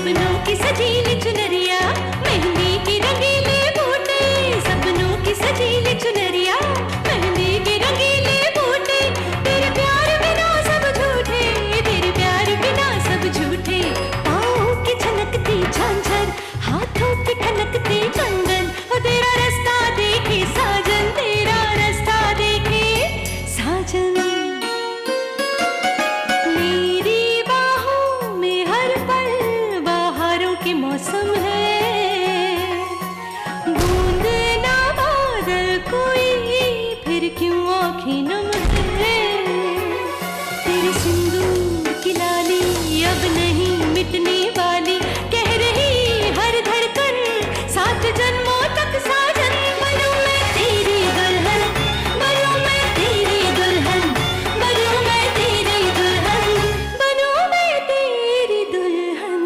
सपनों की सजीली चुनरिया, मेहंदी की रंगीले बूटे, सपनों की सजीली चुनरिया, मेहंदी के रंगीले बूटे, तेरे प्यार बिना सब झूठे, तेरे प्यार बिना सब झूठे, पाँव की छनकती झांझर, हाथों की ठनकती कंगन, और तेरा रास्ता देखे साजन, तेरा रास्ता देखे साजन। मेरी बाहों में हर पल बहारों के मौसम है, बूंद ना बादल कोई, फिर क्यों आँखें नम है, तेरे सिंदूर की लाली अब नहीं मिटने वाली, कह रही हर धड़कन सात जन्मों तक साजन। बनूं मैं तेरी दुल्हन, बनूं मैं तेरी दुल्हन, बनूं मैं तेरी दुल्हन, बनूं मैं तेरी दुल्हन।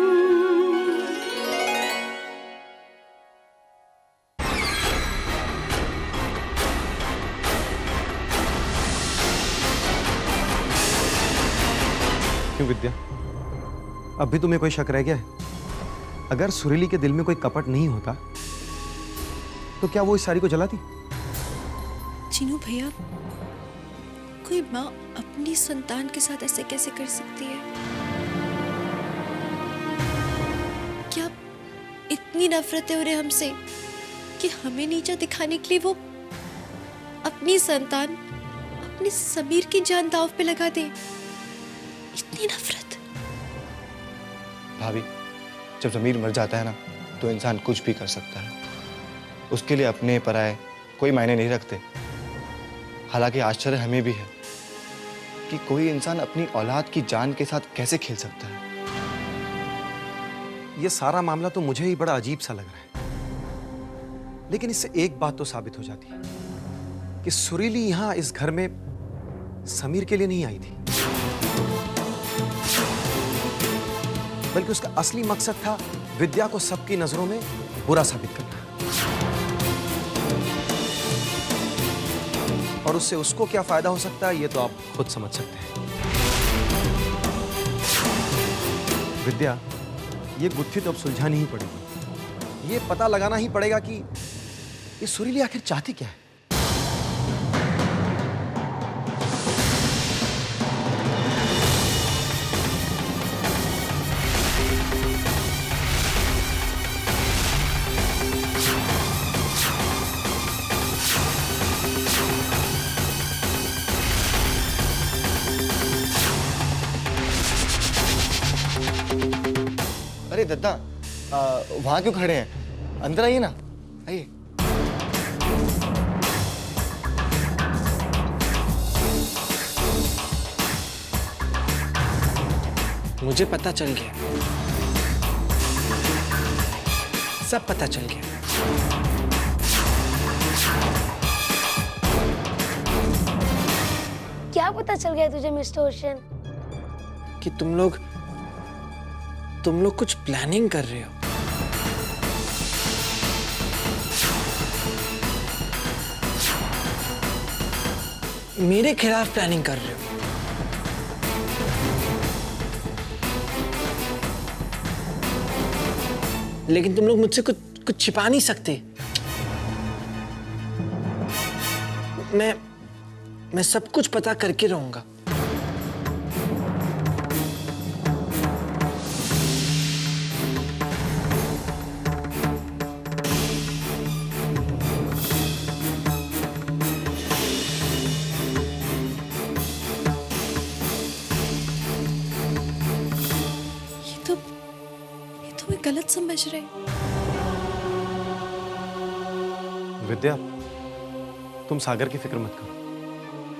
क्यों विद्या, अब भी तुम्हें कोई शक रह गया है? अगर सुरीली के दिल में कोई कपट नहीं होता तो क्या वो इस साड़ी को जलाती? चीनू भैया, कोई माँ अपनी संतान के साथ ऐसे कैसे कर सकती है? क्या इतनी नफरत है उन्हें हमसे कि हमें नीचा दिखाने के लिए वो अपनी संतान, अपने समीर की जान दांव पे लगा दे? इतनी नफरत। भाभी, जब ज़मीर मर जाता है ना तो इंसान कुछ भी कर सकता है। उसके लिए अपने पराए कोई मायने नहीं रखते। हालांकि आश्चर्य हमें भी है कि कोई इंसान अपनी औलाद की जान के साथ कैसे खेल सकता है। ये सारा मामला तो मुझे ही बड़ा अजीब सा लग रहा है, लेकिन इससे एक बात तो साबित हो जाती है कि सुरीली यहां इस घर में समीर के लिए नहीं आई थी, बल्कि उसका असली मकसद था विद्या को सबकी नजरों में बुरा साबित करना, और उससे उसको क्या फायदा हो सकता है ये तो आप खुद समझ सकते हैं। विद्या, ये गुत्थी तो अब सुलझानी ही पड़ेगी। ये पता लगाना ही पड़ेगा कि ये सुरीली आखिर चाहती क्या है। अरे दद्दा, वहां क्यों खड़े हैं? अंदर आइए ना, आइए। मुझे पता चल गया, सब पता चल गया। क्या पता चल गया तुझे मिस्टर ओशन? कि तुम लोग कुछ प्लानिंग कर रहे हो। मेरे खिलाफ प्लानिंग कर रहे हो। लेकिन तुम लोग मुझसे कुछ छिपा नहीं सकते। मैं सब कुछ पता करके रहूंगा। गलत समझ रहे। विद्या, तुम सागर की फिक्र मत करो,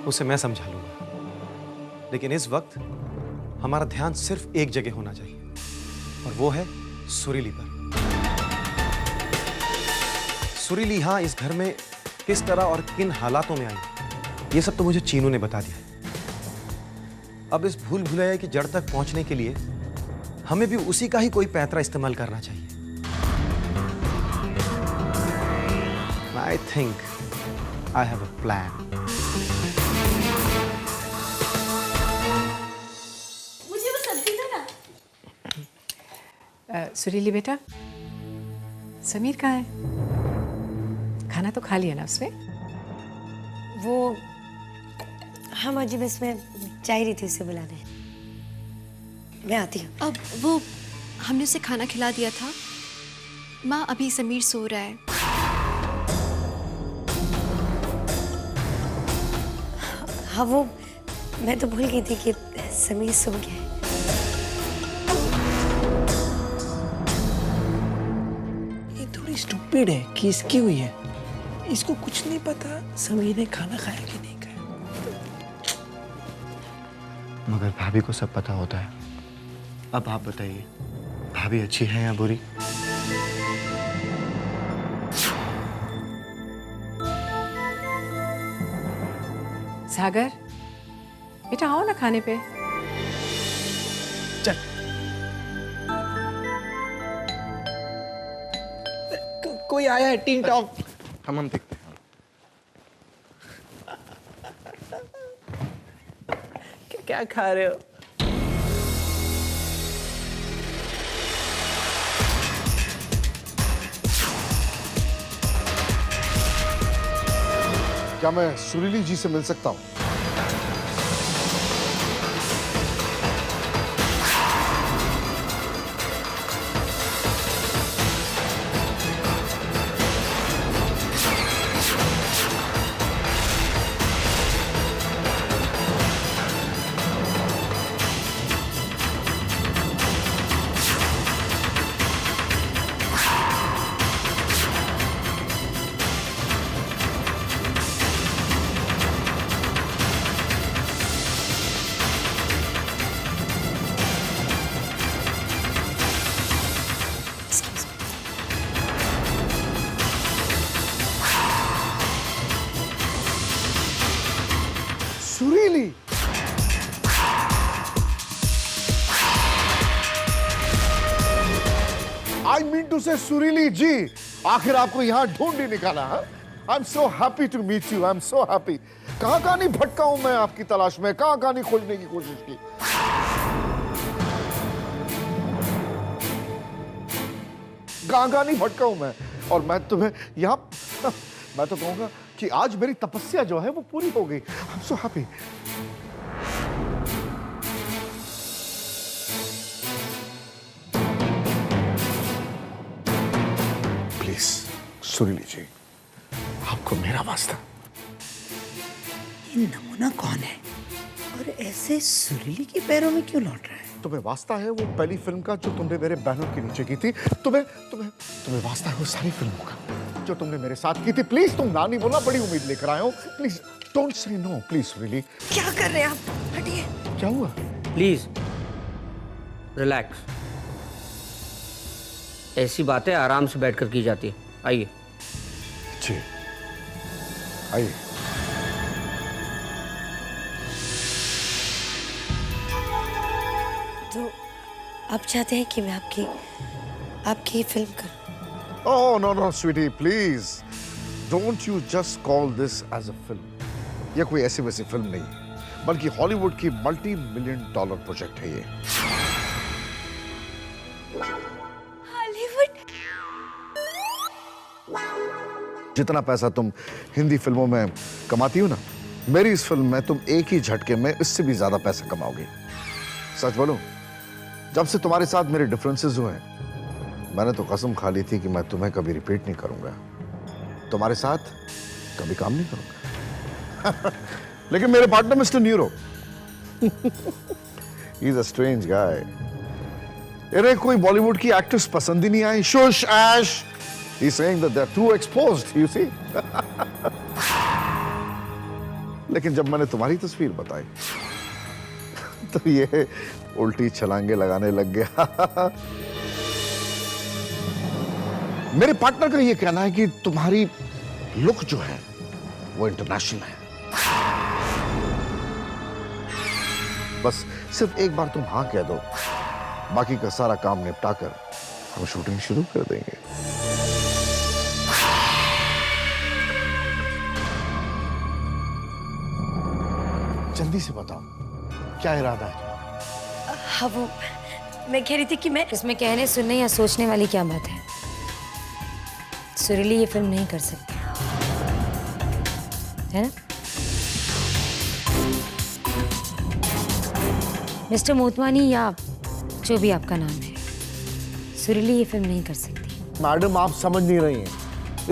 उसे मैं समझा लूंगा। लेकिन इस वक्त हमारा ध्यान सिर्फ एक जगह होना चाहिए, और वो है सुरीली पर। सुरीली यहां इस घर में किस तरह और किन हालातों में आई, ये सब तो मुझे चीनू ने बता दिया है। अब इस भूल भुलैया की जड़ तक पहुंचने के लिए हमें भी उसी का ही कोई पैंतरा इस्तेमाल करना चाहिए। I think I have a plan. मुझे वो सब्जी दो ना। सुरीली बेटा, समीर कहाँ है? खाना तो खा लिया ना उसने? वो हाँ माँ जी, बस मैं जा ही रही थी उसे बुलाने। मैं आती हूँ। अब वो हमने उसे खाना खिला दिया था। माँ, अभी समीर सो रहा है। हाँ वो मैं तो भूल गई थी कि समीर सो गया है। ये थोड़ी स्टूपिड है कि इसकी हुई है। इसको कुछ नहीं पता समीर ने खाना खाया कि नहीं खाया। मगर भाभी को सब पता होता है। अब आप बताइए, भाभी अच्छी है या बुरी? सागर बेटा, आओ ना खाने पे। चल। कोई आया है टीन टॉप। हम देखते हैं। क्या खा रहे हो? क्या मैं सुरीली जी से मिल सकता हूँ? सुरीली, आई मीन टू से सुरीली जी, आखिर आपको यहां ढूंढ ही निकाला। I am so happy to meet you. I am so happy. कहां नहीं भटका हूं मैं आपकी तलाश में, कहां नहीं खोजने की कोशिश की। कहां नहीं भटका हूं मैं, और मैं तुम्हें यहां मैं तो कहूंगा कि आज मेरी तपस्या जो है वो पूरी हो गई। आई एम सो हैप्पी। प्लीज सुरीली जी, आपको मेरा वास्ता। ये नमूना कौन है और ऐसे सुरीली के पैरों में क्यों लौट रहा है? तुम्हें वास्ता है वो पहली फिल्म का जो तुमने मेरे बैनर के नीचे की थी। तुम्हें तुम्हें तुम्हें वास्ता है वो सारी फिल्मों का जो तुमने मेरे साथ की थी। प्लीज तुम ना नहीं बोलना, बड़ी उम्मीद लेकर आया हूं। Please don't say no, please Surili. क्या कर रहे हैं आप? हटिए। क्या हुआ? Please relax. ऐसी बातें आराम से बैठकर की जाती है। आइए। जी आइए। तो आप चाहते हैं कि मैं आपकी फिल्म करूं? Oh, no, sweetie, please. Don't you just call this as a film. ये कोई ऐसी वैसी फिल्म नहीं है, बल्कि हॉलीवुड की $multi-million प्रोजेक्ट है ये। हॉलीवुड? जितना पैसा तुम हिंदी फिल्मों में कमाती हो ना, मेरी इस फिल्म में तुम एक ही झटके में इससे भी ज्यादा पैसा कमाओगे। सच बोलो, जब से तुम्हारे साथ मेरे डिफरेंसेस हुए हैं, मैंने तो कसम खा ली थी कि मैं तुम्हें कभी रिपीट नहीं करूंगा, तुम्हारे साथ कभी काम नहीं करूंगा। लेकिन मेरे partner mister Neuro, he is a strange guy. इन्हें कोई बॉलीवुड की एक्ट्रेस पसंद ही नहीं आई। Sush Ash, he is saying that they are too exposed, you see. लेकिन जब मैंने तुम्हारी तस्वीर बताई तो ये उल्टी छलांगे लगाने लग गया। मेरे पार्टनर का ये कहना है कि तुम्हारी लुक जो है वो इंटरनेशनल है। बस सिर्फ एक बार तुम हाँ कह दो, बाकी का सारा काम निपटाकर हम शूटिंग शुरू कर देंगे। जल्दी से बताओ, क्या इरादा है? हाँ वो मैं कह रही थी कि मैं इसमें कहने सुनने या सोचने वाली क्या बात है। सुरीली ये फिल्म नहीं कर सकती, है ना? मिस्टर मोतवानी या जो भी आपका नाम है, सुरीली ये फिल्म नहीं कर सकती। मैडम आप समझ नहीं रही हैं,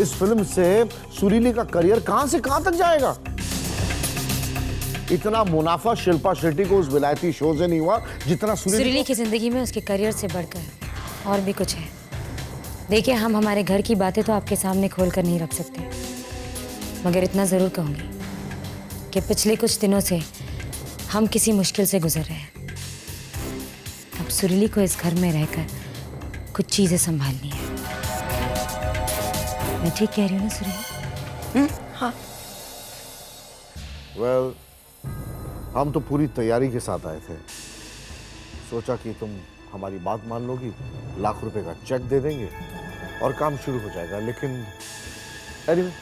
इस फिल्म से सुरीली का करियर कहां से कहां तक जाएगा। इतना मुनाफा शिल्पा शेट्टी को उस विलायती शो से नहीं हुआ जितना सुरीली की जिंदगी में उसके करियर से बढ़कर और भी कुछ है। देखिए, हम हमारे घर की बातें तो आपके सामने खोल कर नहीं रख सकते, मगर इतना जरूर कहूंगी कि पिछले कुछ दिनों से हम किसी मुश्किल से गुजर रहे हैं। अब सुरीली को इस घर में रहकर कुछ चीजें संभालनी है। मैं ठीक कह रही हूँ ना सुरीली? हाँ। वेल, हम तो पूरी तैयारी के साथ आए थे। सोचा कि तुम हमारी बात मान लोगी, लाख रुपए का चेक दे देंगे और काम शुरू हो जाएगा। लेकिन anyway,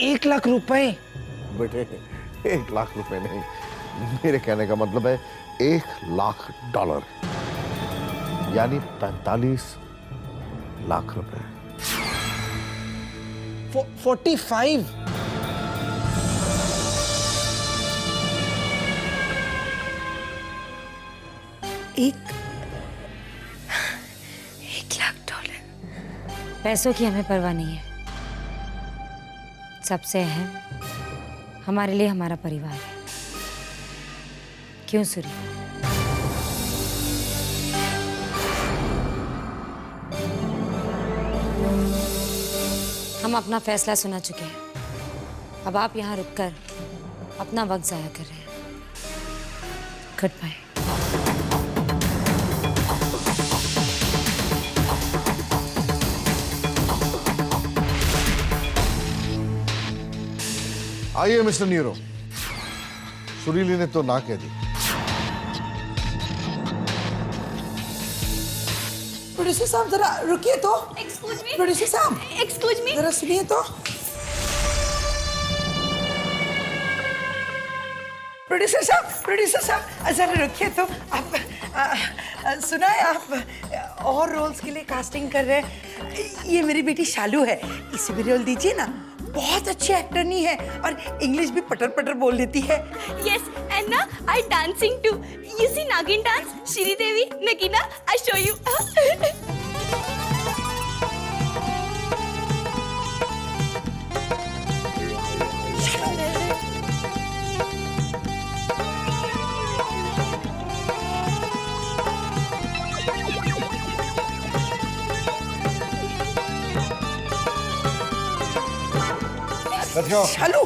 1 लाख रुपए? बेटे 1 लाख रुपए नहीं, मेरे कहने का मतलब है $1,00,000 यानी 45 लाख रुपए। 45? $1 लाख। पैसों की हमें परवाह नहीं है, सबसे अहम हमारे लिए हमारा परिवार है। क्यों सुरी? हम अपना फैसला सुना चुके हैं। अब आप यहाँ रुककर अपना वक्त जाया कर रहे हैं। Good bye. आइए मिस्टर नीरो। सुरीली ने तो ना कह दी। प्रोड्यूसर साहब जरा रुकिए तो। Excuse me. प्रोड्यूसर साहब एक्सक्यूज मी। जरा सुनिए तो। प्रोड्यूसर साहब जरा रुकिए तो। आप सुना है आप और रोल्स के लिए कास्टिंग कर रहे हैं। ये मेरी बेटी शालू है, इसे भी रोल दीजिए ना। बहुत अच्छी एक्टर नहीं है और इंग्लिश भी पटर पटर बोल लेती है। Yes, and now I dancing too. You see Nagin dance? Shri Devi, Nagina, I show you. शालू,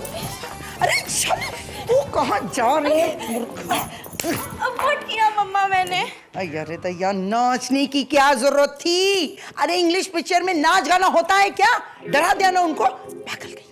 अरे शालू तू कहाँ जा रही है? अब व्हाट किया मम्मा मैंने? अरे दैया, नाचने की क्या जरूरत थी? अरे इंग्लिश पिक्चर में नाच गाना होता है क्या? डरा दिया ना उनको, पागल गई।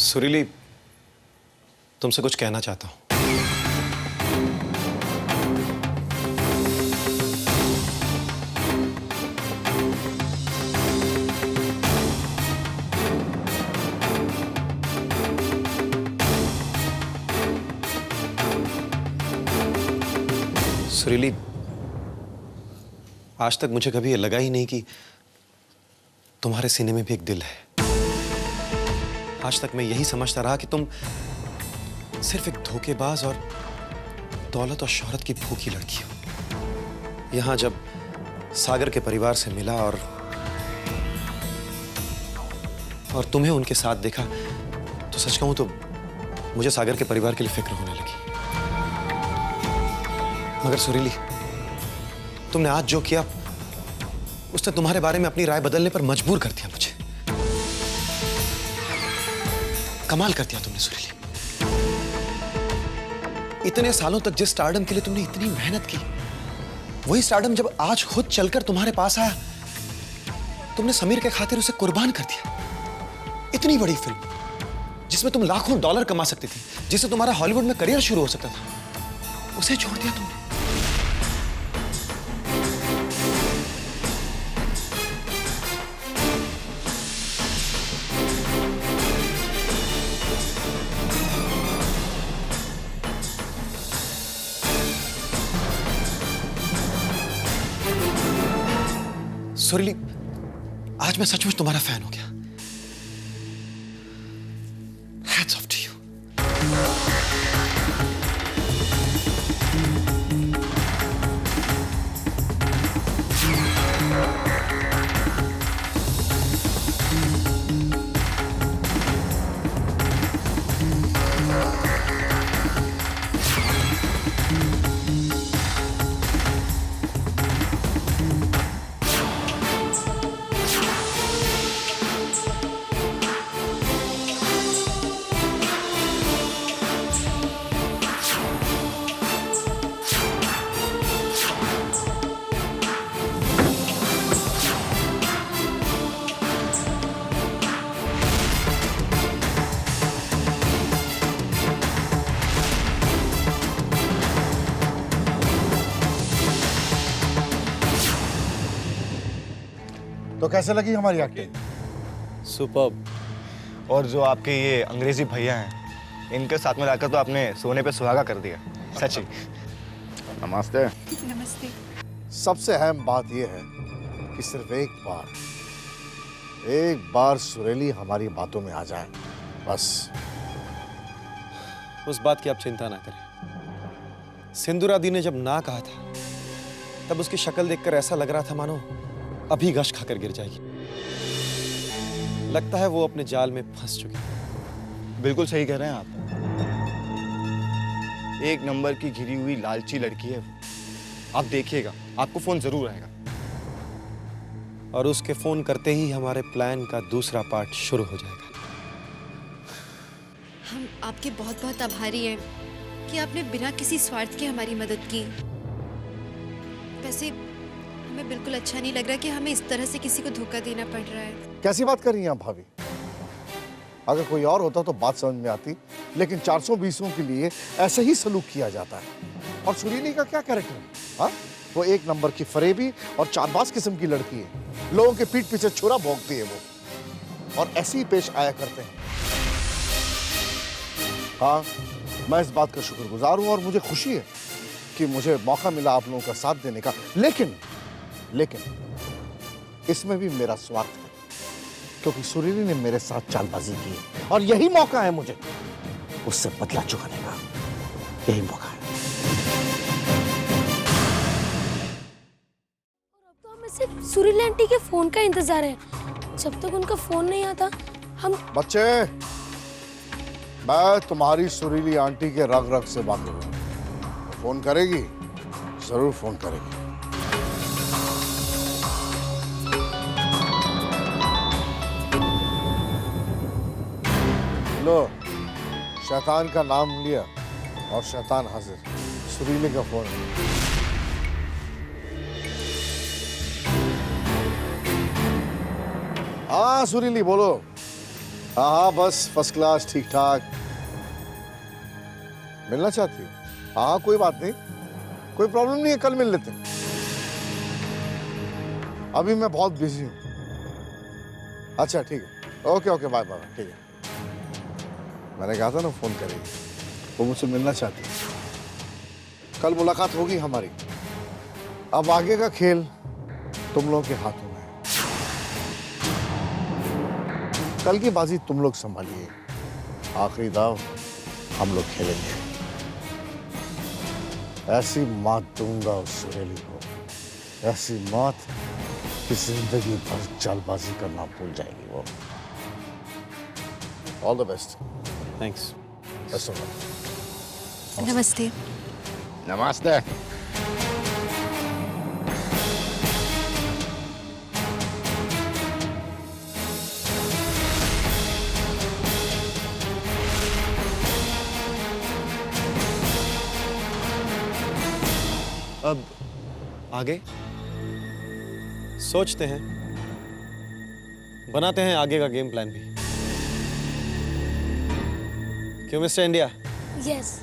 सुरीली, तुमसे कुछ कहना चाहता हूं। सुरीली, आज तक मुझे कभी ये लगा ही नहीं कि तुम्हारे सीने में भी एक दिल है। आज तक मैं यही समझता रहा कि तुम सिर्फ एक धोखेबाज और दौलत और शोहरत की भूखी लड़की हो। यहां जब सागर के परिवार से मिला और और तुम्हें उनके साथ देखा तो सच कहूं तो मुझे सागर के परिवार के लिए फिक्र होने लगी। मगर सुरीली, तुमने आज जो किया उसने तुम्हारे बारे में अपनी राय बदलने पर मजबूर कर दिया मुझे। कमाल कर दिया तुमने सुरीली। इतने सालों तक जिस स्टारडम के लिए तुमने इतनी मेहनत की, वही स्टारडम जब आज खुद चलकर तुम्हारे पास आया, तुमने समीर के खातिर उसे कुर्बान कर दिया। इतनी बड़ी फिल्म जिसमें तुम लाखों डॉलर कमा सकती थी, जिससे तुम्हारा हॉलीवुड में करियर शुरू हो सकता था, उसे छोड़ दिया तुमने। सुरीली, आज मैं सचमुच तुम्हारा फैन हो गया। Hats off to you. तो कैसे लगी हमारी एक्टिंग? सुपर्ब। और जो आपके ये अंग्रेजी भैया हैं, इनके साथ में लाकर तो आपने सोने पे सुहागा कर दिया, सच्ची। नमस्ते। नमस्ते। सबसे अहम बात यह है कि सिर्फ एक बार सुरीली हमारी बातों में आ जाए, बस। उस बात की आप चिंता ना करें। सिंदूरा दी ने जब ना कहा था, तब उसकी शक्ल देखकर ऐसा लग रहा था मानो अभी गश खाकर गिर जाएगी। लगता है वो अपने जाल में फंस चुकी है। बिल्कुल सही कह रहे हैं आप। एक नंबर की घिरी हुई लालची लड़की है वो। आप देखिएगा, आपको फोन जरूर आएगा। और उसके फोन करते ही हमारे प्लान का दूसरा पार्ट शुरू हो जाएगा। हम आपके बहुत बहुत आभारी हैं कि आपने बिना किसी स्वार्थ के हमारी मदद की। वैसे हमें बिल्कुल अच्छा नहीं लग रहा कि हमें इस तरह से किसी को धोखा देना पड़ रहा है। कैसी बात कर रही हैं आप भाभी? अगर कोई और होता तो बात समझ में आती, लेकिन 420 के लिए ऐसे ही सलूक किया जाता है। और सुरीली का क्या कैरेक्टर है? हाँ, वो एक नंबर की फरेबी और चालबाज किस्म की लड़की है। लोगों के पीठ पीछे छुरा भोंकती है वो, और ऐसे ही पेश आया करते हैं। हाँ, मैं इस बात का शुक्रगुजार हूं और मुझे खुशी है कि मुझे मौका मिला आप लोगों का साथ देने का। लेकिन इसमें भी मेरा स्वार्थ है, क्योंकि सुरीली ने मेरे साथ चालबाजी की है और यही मौका है मुझे उससे बदला चुकाने का। यही मौका है। तो हमें सिर्फ सुरीली आंटी के फोन का इंतजार है। जब तक उनका फोन नहीं आता हम। बच्चे, मैं तुम्हारी सुरीली आंटी के रग रग से वाकिफ हूं। फोन करेगी, जरूर फोन करेगी। लो, शैतान का नाम लिया और शैतान हाजिर। सुरीली का फोन है। हाँ सुरीली, बोलो। हाँ, बस फर्स्ट क्लास, ठीक ठाक। मिलना चाहती हो? हाँ, कोई बात नहीं, कोई प्रॉब्लम नहीं है, कल मिल लेते हैं। अभी मैं बहुत बिजी हूँ। अच्छा ठीक है, ओके ओके, बाय बाय, ठीक है। मैंने कहा था ना फोन करेगी, वो मुझसे मिलना चाहती है। कल मुलाकात होगी हमारी। अब आगे का खेल तुम लोगों के हाथों में है। कल की बाजी तुम लोग संभालिए, आखिरी दाव हम लोग खेलेंगे। ऐसी मात दूंगा उस सुरीली को, ऐसी मात कि जिंदगी भर चालबाजी करना भूल जाएगी वो। All the best. Thanks. Best of luck. नमस्ते। नमस्ते। अब आगे सोचते हैं, बनाते हैं आगे का गेम प्लान भी। क्यों मिस्टर इंडिया? यस।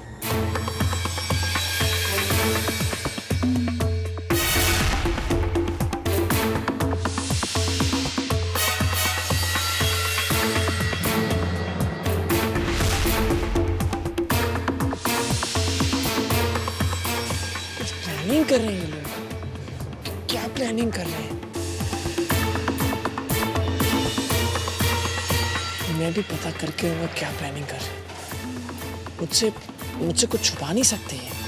प्लानिंग कर रहे हैं ये लोग। क्या प्लानिंग कर रहे हैं? मैं भी पता करके उन्हें क्या प्लानिंग कर रहे हैं। मुझसे कुछ छुपा नहीं सकते हैं।